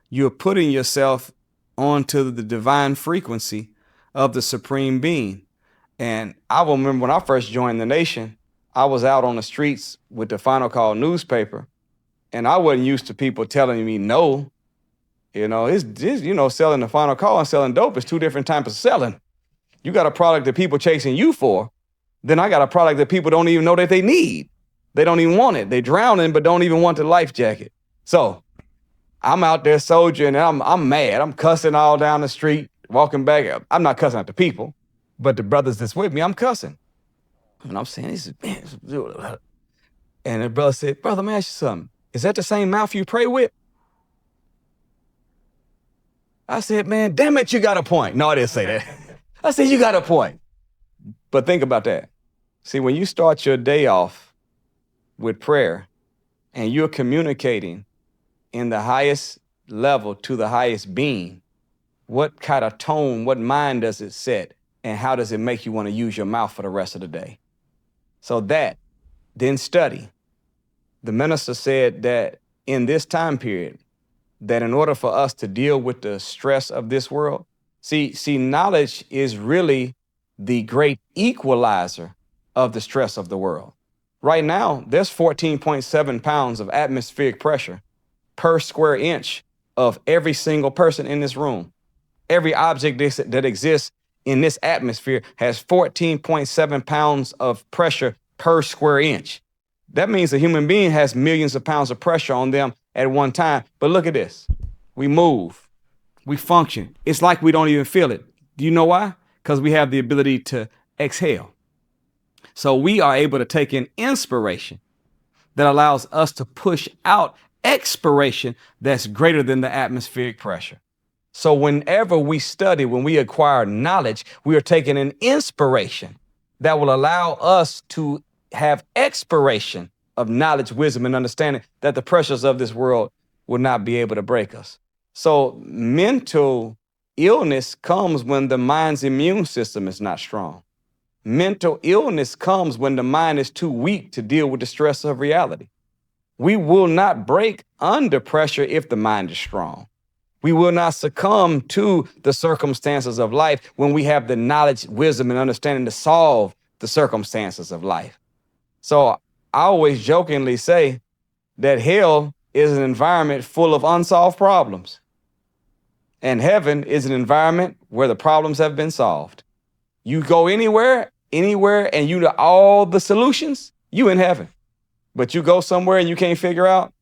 You're putting yourself onto the divine frequency of the Supreme Being. And I will remember when I first joined the nation, I was out on the streets with the Final Call newspaper, and I wasn't used to people telling me no. Selling the Final Call and selling dope is two different types of selling. You got a product that people chasing you for, then I got a product that people don't even know that they need. They don't even want it. They drowning, but don't even want the life jacket. So I'm out there soldiering, and I'm mad. I'm cussing all down the street, walking back. I'm not cussing at the people, but the brothers that's with me, I'm cussing. And I'm saying, and the brother said, "Brother, let me ask you something. Is that the same mouth you pray with?" I said, "Man, damn it, you got a point." No, I didn't say that. I said, "You got a point." But think about that. See, when you start your day off with prayer and you're communicating in the highest level to the highest being, what kind of tone, what mind does it set, and how does it make you want to use your mouth for the rest of the day? So that, then study. The minister said that in this time period, that in order for us to deal with the stress of this world, see, knowledge is really the great equalizer of the stress of the world. Right now, there's 14.7 pounds of atmospheric pressure per square inch of every single person in this room. Every object that exists in this atmosphere has 14.7 pounds of pressure per square inch. That means a human being has millions of pounds of pressure on them at one time. But look at this. We move. We function. It's like we don't even feel it. Do you know why? Because we have the ability to exhale. So we are able to take in inspiration that allows us to push out expiration that's greater than the atmospheric pressure. So whenever we study, when we acquire knowledge, we are taking an inspiration that will allow us to have expiration of knowledge, wisdom, and understanding that the pressures of this world will not be able to break us. So mental illness comes when the mind's immune system is not strong. Mental illness comes when the mind is too weak to deal with the stress of reality. We will not break under pressure if the mind is strong. We will not succumb to the circumstances of life when we have the knowledge, wisdom, and understanding to solve the circumstances of life. So I always jokingly say that hell is an environment full of unsolved problems. And heaven is an environment where the problems have been solved. You go anywhere, and you know all the solutions, you in heaven. But you go somewhere and you can't figure out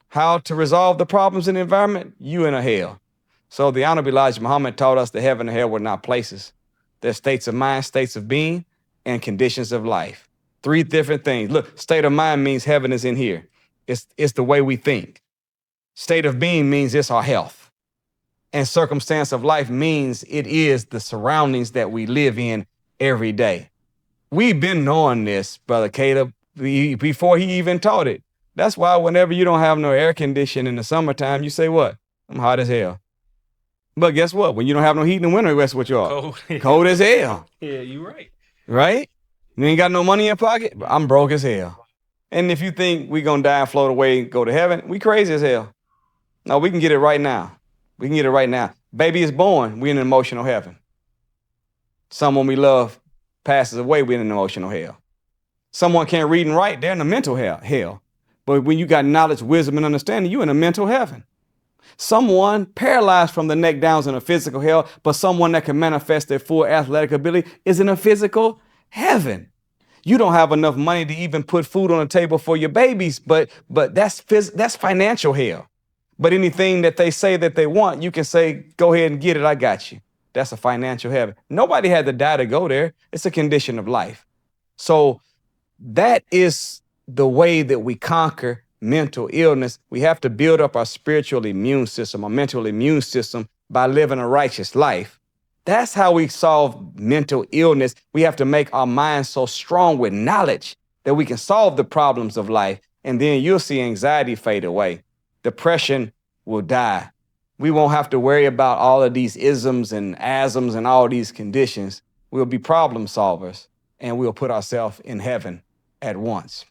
how to resolve the problems in the environment, you in a hell. So the Honorable Elijah Muhammad taught us that heaven and hell were not places. They're states of mind, states of being, and conditions of life. Three different things. Look, state of mind means heaven is in here. It's the way we think. State of being means it's our health. And circumstance of life means it is the surroundings that we live in every day. We've been knowing this, Brother Caleb, before he even taught it. That's why whenever you don't have no air conditioning in the summertime, you say what? I'm hot as hell. But guess what? When you don't have no heat in the winter, that's what you are. Cold. Cold as hell. Yeah, you're right. Right? You ain't got no money in your pocket? I'm broke as hell. And if you think we gonna die and float away and go to heaven, we crazy as hell. No, we can get it right now. We can get it right now. Baby is born, we in an emotional heaven. Someone we love passes away, we're in an emotional hell. Someone can't read and write, they're in a mental hell. But when you got knowledge, wisdom, and understanding, you're in a mental heaven. Someone paralyzed from the neck down is in a physical hell, but someone that can manifest their full athletic ability is in a physical heaven. You don't have enough money to even put food on the table for your babies, but that's financial hell. But anything that they say that they want, you can say, go ahead and get it, I got you. That's a financial heaven. Nobody had to die to go there. It's a condition of life. So that is the way that we conquer mental illness. We have to build up our spiritual immune system, our mental immune system, by living a righteous life. That's how we solve mental illness. We have to make our minds so strong with knowledge that we can solve the problems of life. And then you'll see anxiety fade away. Depression will die. We won't have to worry about all of these isms and asms and all these conditions. We'll be problem solvers, and we'll put ourselves in heaven at once.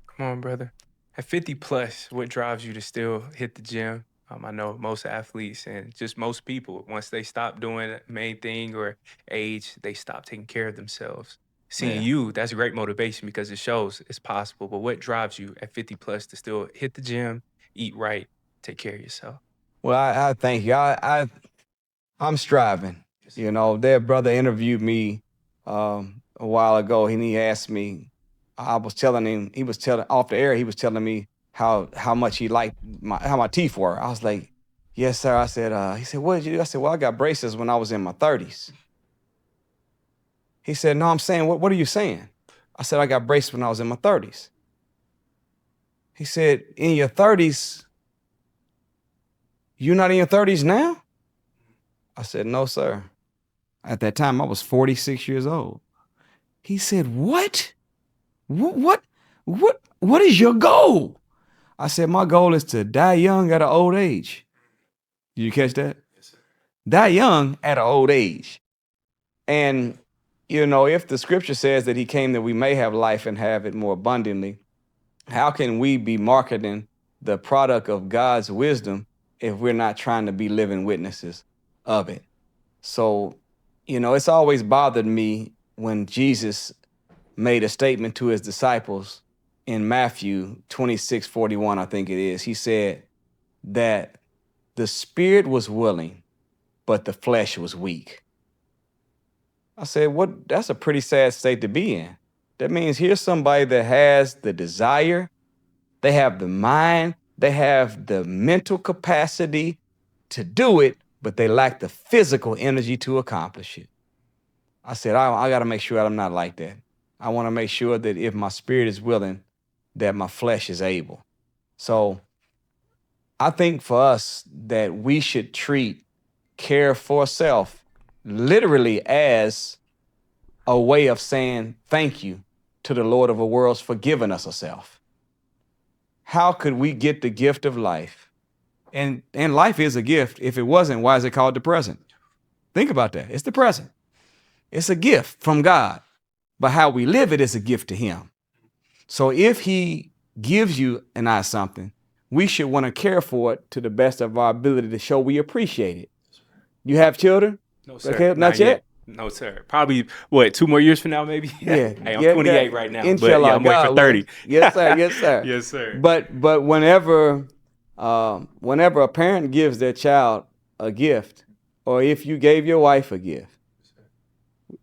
Come on, brother. At 50 plus, what drives you to still hit the gym, I know most athletes and just most people, once they stop doing the main thing or age, they stop taking care of themselves. Seeing Yeah. you, that's great motivation because it shows it's possible. But what drives you at 50 plus to still hit the gym, eat right, take care of yourself? Well, I thank you. I'm striving. Yes, You know, their brother interviewed me a while ago, and he asked me. I was telling him. He was telling off the air. He was telling me how much he liked how my teeth were. I was like, "Yes, sir." I said. He said, "What did you do?" I said, "Well, I got braces when I was in my 30s." He said, "No, I'm saying, what are you saying?" I said, "I got braces when I was in my 30s." He said, "In your 30s, you're not in your 30s now?" I said, "No, sir." At that time, I was 46 years old. He said, "What? What? What? What is your goal?" I said, "My goal is to die young at an old age." Did you catch that? yes, sir. Die young at an old age. And, you know, if the scripture says that he came that we may have life and have it more abundantly, how can we be marketing the product of God's wisdom if we're not trying to be living witnesses of it? So, you know, it's always bothered me when Jesus made a statement to his disciples in Matthew 26:41, I think it is. He said that the spirit was willing, but the flesh was weak. I said, what? That's a pretty sad state to be in. That means here's somebody that has the desire, they have the mind, they have the mental capacity to do it, but they lack the physical energy to accomplish it. I said, I got to make sure I'm not like that. I want to make sure that if my spirit is willing, that my flesh is able. So I think for us that we should treat care for self literally as a way of saying thank you to the Lord of the worlds for giving us a self. How could we get the gift of life? And life is a gift. If it wasn't, why is it called the present? Think about that. It's the present. It's a gift from God. But how we live it is a gift to him. So if he gives you and I something, we should want to care for it to the best of our ability to show we appreciate it. You have children? No, sir. Okay, not Not yet. yet? No, sir. Probably what, 2 more years from now, maybe? Yeah, Hey, I'm yeah, 28 right now, but yeah, inshallah, I'm waiting for God willing. 30. Yes, sir, yes, sir. Yes, sir. But whenever a parent gives their child a gift, or if you gave your wife a gift,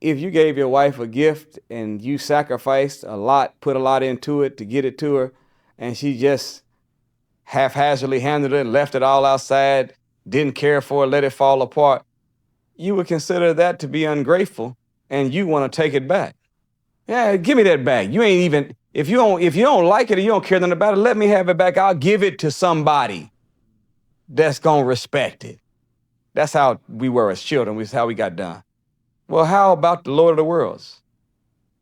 if you gave your wife a gift and you sacrificed a lot, put a lot into it to get it to her, and she just haphazardly handled it, left it all outside, didn't care for it, let it fall apart, you would consider that to be ungrateful, and you want to take it back. Yeah, give me that back. You ain't even if you don't like it or you don't care nothing about it, let me have it back. I'll give it to somebody that's gonna respect it. That's how we were as children. That's how we got done. Well, how about the Lord of the worlds?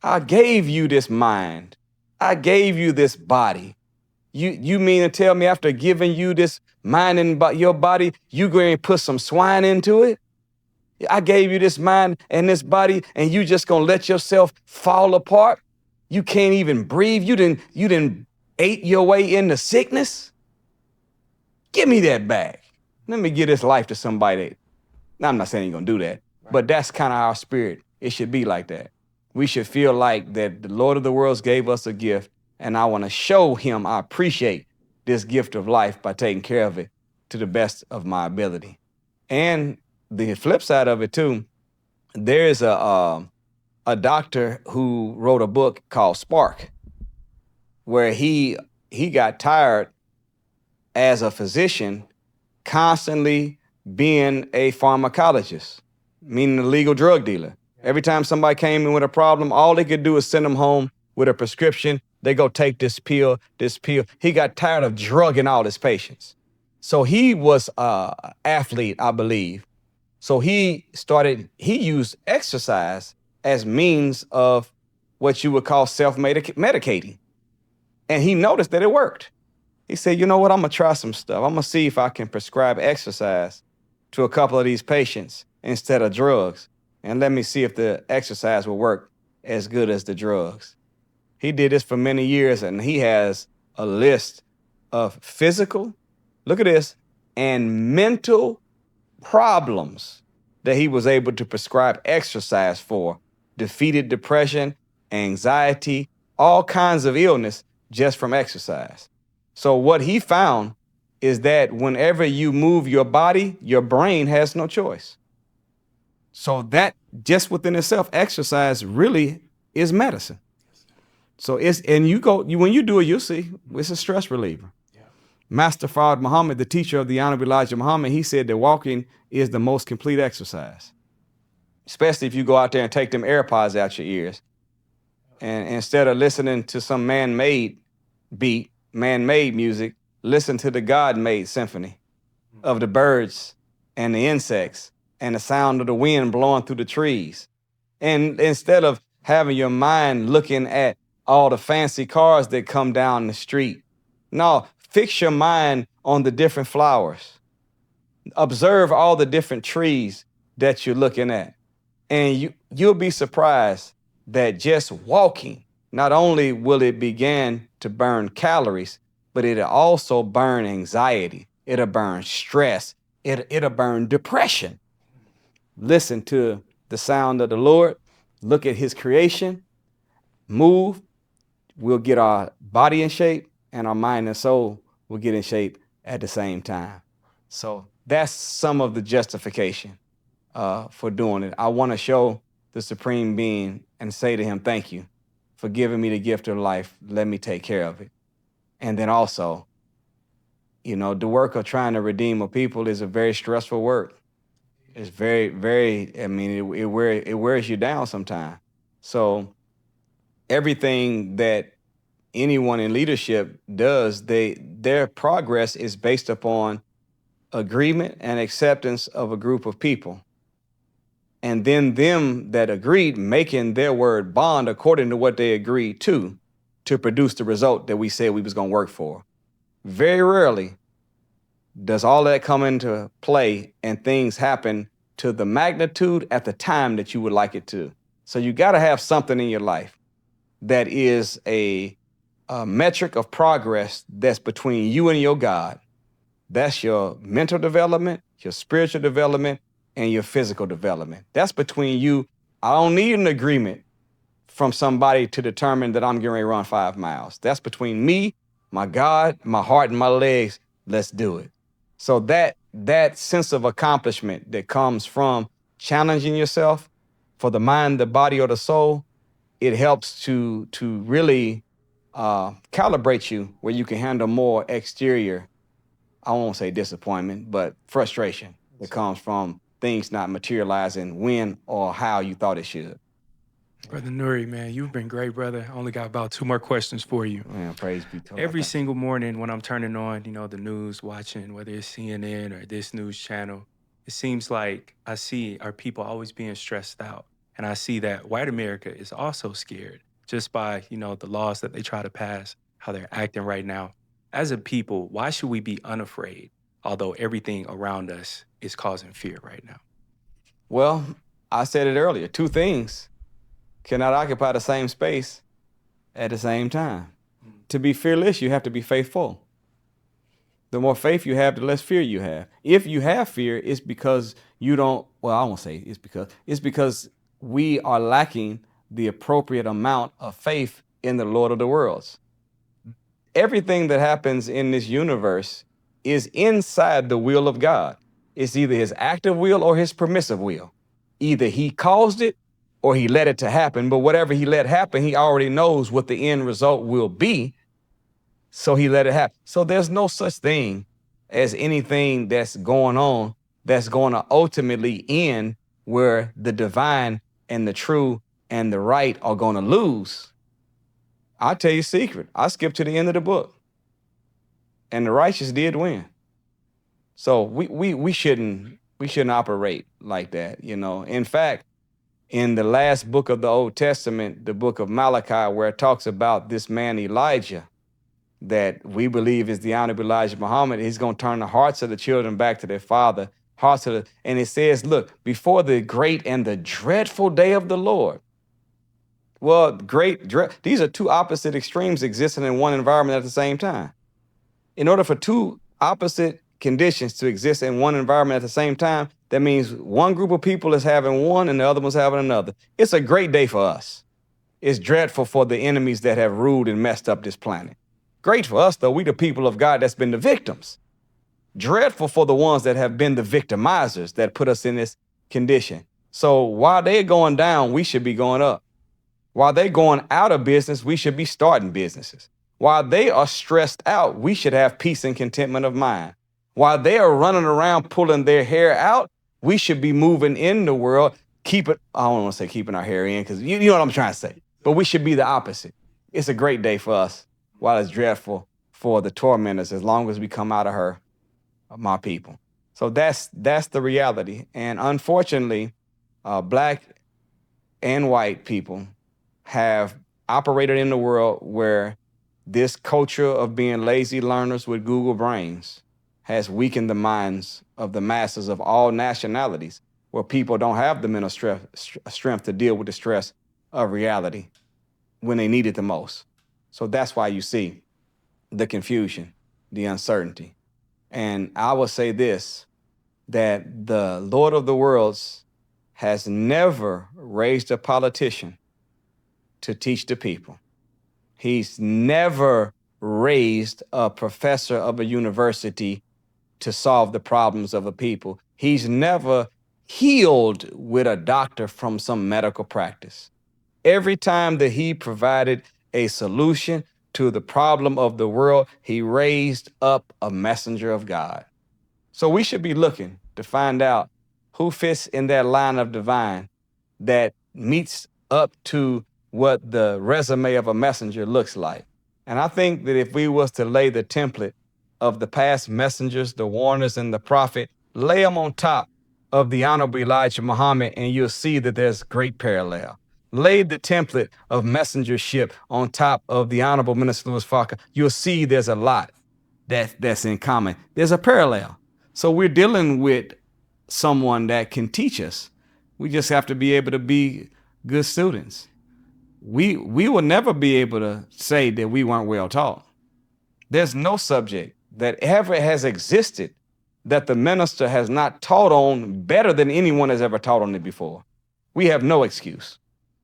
I gave you this mind. I gave you this body. You mean to tell me after giving you this mind and your body, you going to put some swine into it? I gave you this mind and this body, and you just gonna let yourself fall apart? You can't even breathe. You didn't ate your way into sickness? Give me that back. Let me give this life to somebody. Now, I'm not saying you're gonna do that, but that's kind of our spirit. It should be like that. We should feel like that the Lord of the worlds gave us a gift, and I want to show him I appreciate this gift of life by taking care of it to the best of my ability. And the flip side of it too, there is a doctor who wrote a book called Spark, where he got tired as a physician constantly being a pharmacologist, meaning a legal drug dealer. Every time somebody came in with a problem, all they could do is send them home with a prescription. They go take this pill, this pill. He got tired of drugging all his patients. So he was an athlete, I believe. So he used exercise as means of what you would call self-medicating. And he noticed that it worked. He said, you know what, I'm gonna try some stuff. I'm gonna see if I can prescribe exercise to a couple of these patients instead of drugs. And let me see if the exercise will work as good as the drugs. He did this for many years, and he has a list of physical, look at this, and mental problems that he was able to prescribe exercise for, defeated depression, anxiety, all kinds of illness just from exercise. So what he found is that whenever you move your body, your brain has no choice. So that just within itself, exercise really is medicine. So when you do it, you'll see it's a stress reliever. Master Brother Muhammad, the teacher of the Honorable Elijah Muhammad, he said that walking is the most complete exercise, especially if you go out there and take them AirPods out your ears. And instead of listening to some man-made beat, man-made music, listen to the God-made symphony of the birds and the insects and the sound of the wind blowing through the trees. And instead of having your mind looking at all the fancy cars that come down the street, no, fix your mind on the different flowers. Observe all the different trees that you're looking at. And you'll be surprised that just walking, not only will it begin to burn calories, but it'll also burn anxiety. It'll burn stress. It'll burn depression. Listen to the sound of the Lord. Look at his creation. Move. We'll get our body in shape, and our mind and soul will get in shape at the same time. So that's some of the justification for doing it. I want to show the Supreme Being and say to him, thank you for giving me the gift of life. Let me take care of it. And then also, the work of trying to redeem a people is a very stressful work. It's very, very, it wears you down sometimes. So everything that anyone in leadership does, their progress is based upon agreement and acceptance of a group of people. And then them that agreed making their word bond according to what they agreed to produce the result that we said we was going to work for. Very rarely does all that come into play and things happen to the magnitude at the time that you would like it to. So you got to have something in your life that is a metric of progress that's between you and your God. That's your mental development, your spiritual development, and your physical development. That's between you. I don't need an agreement from somebody to determine that I'm getting ready to run 5 miles. That's between me, my God, my heart, and my legs. Let's do it. So that sense of accomplishment that comes from challenging yourself for the mind, the body, or the soul, it helps to really calibrate you where you can handle more exterior, I won't say disappointment, but frustration that comes from things not materializing when or how you thought it should. Brother Nuri, man, you've been great, brother. I only got about 2 more questions for you. Man, praise be to God. Every single morning when I'm turning on, the news, watching, whether it's CNN or this news channel, it seems like I see our people always being stressed out. And I see that white America is also scared just by, the laws that they try to pass, how they're acting right now. As a people, why should we be unafraid, although everything around us is causing fear right now? Well, I said it earlier, 2 things cannot occupy the same space at the same time. To be fearless, you have to be faithful. The more faith you have, the less fear you have. If you have fear, it's because you don't, well, I won't say it's because we are lacking the appropriate amount of faith in the Lord of the worlds. Everything that happens in this universe is inside the will of God. It's either his active will or his permissive will. Either he caused it or he let it to happen, but whatever he let happen, he already knows what the end result will be, so he let it happen. So there's no such thing as anything that's going on that's going to ultimately end where the divine and the true and the right are going to lose. I'll tell you a secret. I skipped to the end of the book, and the righteous did win. So we shouldn't operate like that, In fact, in the last book of the Old Testament, the book of Malachi, where it talks about this man Elijah, that we believe is the Honorable Elijah Muhammad, he's going to turn the hearts of the children back to their father, and it says, look, before the great and the dreadful day of the Lord. Well, these are 2 opposite extremes existing in one environment at the same time. In order for 2 opposite conditions to exist in one environment at the same time, that means one group of people is having one and the other one's having another. It's a great day for us. It's dreadful for the enemies that have ruled and messed up this planet. Great for us, though. We the people of God that's been the victims. Dreadful for the ones that have been the victimizers that put us in this condition. So while they're going down, we should be going up. While they're going out of business, we should be starting businesses. While they are stressed out, we should have peace and contentment of mind. While they are running around pulling their hair out, we should be moving in the world. I don't want to say keeping our hair in, because you know what I'm trying to say. But we should be the opposite. It's a great day for us, while it's dreadful for the tormentors, as long as we come out of her, my people. So that's the reality. And unfortunately, Black and white people have operated in the world where this culture of being lazy learners with Google brains has weakened the minds of the masses of all nationalities, where people don't have the mental strength to deal with the stress of reality when they need it the most. So that's why you see the confusion, the uncertainty. And I will say this, that the Lord of the worlds has never raised a politician to teach the people. He's never raised a professor of a university to solve the problems of the people. He's never healed with a doctor from some medical practice. Every time that he provided a solution to the problem of the world, he raised up a messenger of God. So we should be looking to find out who fits in that line of divine that meets up to what the resume of a messenger looks like. And I think that if we was to lay the template of the past messengers, the warners, and the prophet, lay them on top of the Honorable Elijah Muhammad, and you'll see that there's great parallel. Lay the template of messengership on top of the Honorable Minister Louis Farrakhan, you'll see there's a lot that's in common. There's a parallel. So we're dealing with someone that can teach us. We just have to be able to be good students. We will never be able to say that we weren't well taught. There's no subject that ever has existed that the minister has not taught on better than anyone has ever taught on it before. We have no excuse.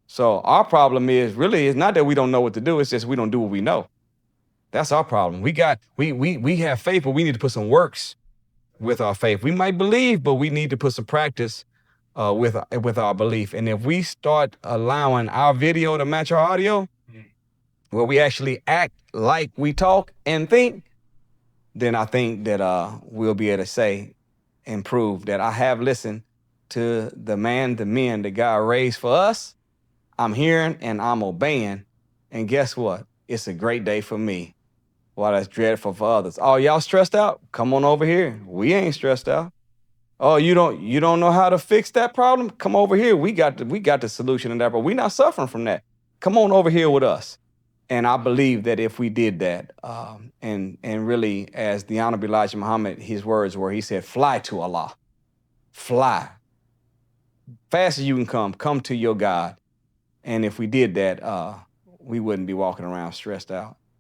So our problem is not that we don't know what to do, it's just we don't do what we know. That's our problem. We have faith, but we need to put some works with our faith. We might believe, but we need to put some practice with our belief. And if we start allowing our video to match our audio, where we actually act like we talk and think, then I think that we'll be able to say and prove that I have listened to the men that God raised for us. I'm hearing and I'm obeying. And guess what? It's a great day for me. While that's dreadful for others. Oh, y'all stressed out? Come on over here. We ain't stressed out. Oh, you don't know how to fix that problem? Come over here. We got the solution to that, but we're not suffering from that. Come on over here with us. And I believe that if we did that, and really, as the Honorable Elijah Muhammad, his words were, he said, fly to Allah. Fly. Fast as you can come to your God. And if we did that, we wouldn't be walking around stressed out.